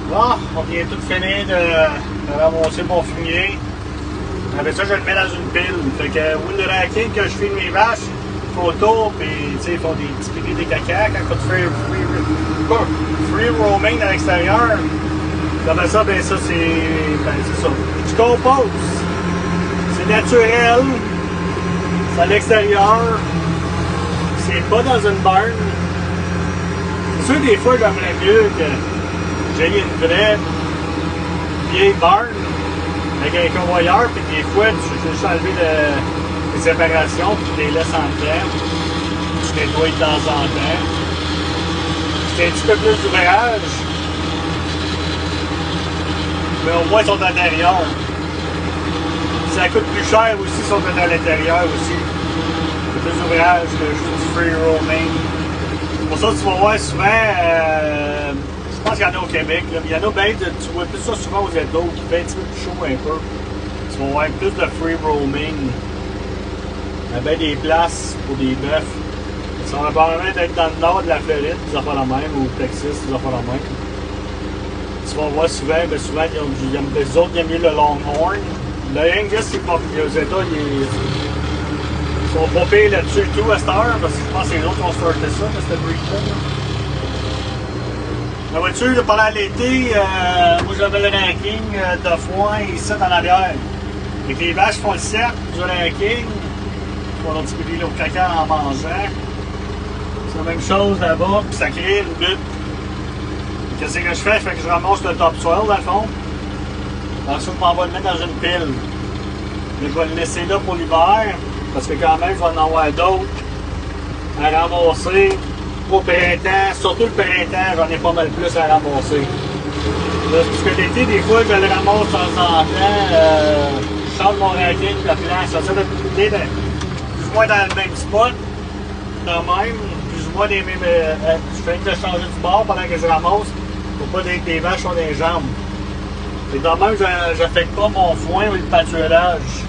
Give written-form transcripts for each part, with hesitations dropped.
Bon, on vient tout finir de ramasser mon fumier. Après ça, je le mets dans une pile. Fait que, Will Racking, que je filme mes vaches, photos, puis tu sais, ils font des petits pipis des caca quand tu fais free roaming à l'extérieur. Après ça, ben ça, c'est ça. Du compost. C'est naturel. C'est à l'extérieur. C'est pas dans une barn. C'est sûr, des fois, j'aimerais mieux que j'ai une vraie vieille barn avec un convoyeur, puis des fois, tu veux juste enlever les séparations, puis tu les laisses en terre. Tu nettoies de temps en temps. C'est un petit peu plus d'ouvrage, mais au moins, ils sont à l'intérieur. Ça coûte plus cher aussi, ils sont à l'intérieur aussi. C'est plus d'ouvrage que juste du free roaming. Pour ça, tu vas voir souvent, je pense qu'il y en a au Québec, là, mais il y en a bien, tu vois plus ça souvent aux États qui fait un petit peu plus chaud un peu. Tu vas voir plus de free roaming. Il y a bien des places pour des bœufs. Ça va probablement être dans le nord de la Floride, des affaires la même, ou au Texas, des affaires la même. Tu vas voir souvent, ben souvent, les autres, ils aiment mieux le Longhorn. Le Angus, c'est pas aux États, ils sont pas payés là-dessus et tout à cette heure, parce que je pense que c'est les autres qui ont starté ça, cette breed-là. La voiture, pendant l'été, moi j'avais le ranking de foin ici en arrière. Et les vaches font le cercle du ranking, ils font leur petit bébé au caca en mangeant. C'est la même chose là-bas, puis ça crée une butte. Qu'est-ce que je fais? Je fais que je ramasse le topsoil dans le fond. Ensuite, je m'en vais le mettre dans une pile. Mais je vais le laisser là pour l'hiver, parce que quand même, je vais en avoir d'autres à ramasser au printemps. Surtout le printemps, j'en ai pas mal plus à ramasser. Parce que l'été, des fois, je le ramasse de temps en temps. Je change mon racking de place. Ça de plus ou moins dans le même spot. De même, plus ou moins des mêmes. Je fais de changer du bord pendant que je ramasse pour pas que des vaches ont des jambes. Et de même, je n'affecte pas mon foin ou le pâturage.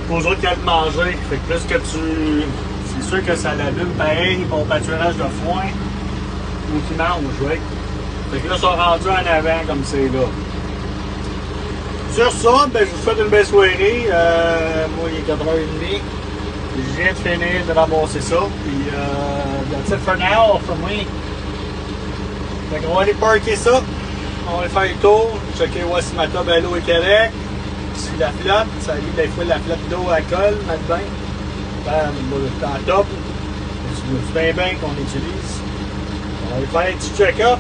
Aux autres qui aiment manger. Fait que plus que tu. C'est sûr que ça l'allume pareil pour le pâturage de foin ou qui mange, oui. Fait que là, ils sont rendus en avant comme c'est là. Sur ça, ben, je vous souhaite une belle soirée. Moi, il est 4h30. Je viens de finir de ramasser ça. Puis, that's it for now, for me. Fait qu'on va aller parker ça. On va faire le tour. Checker voir si ma table à l'eau est correcte. Si la flotte, ça arrive des fois la flotte d'eau à colle, maintenant. Dans la top. C'est bien qu'on utilise. On va aller faire un petit check-up.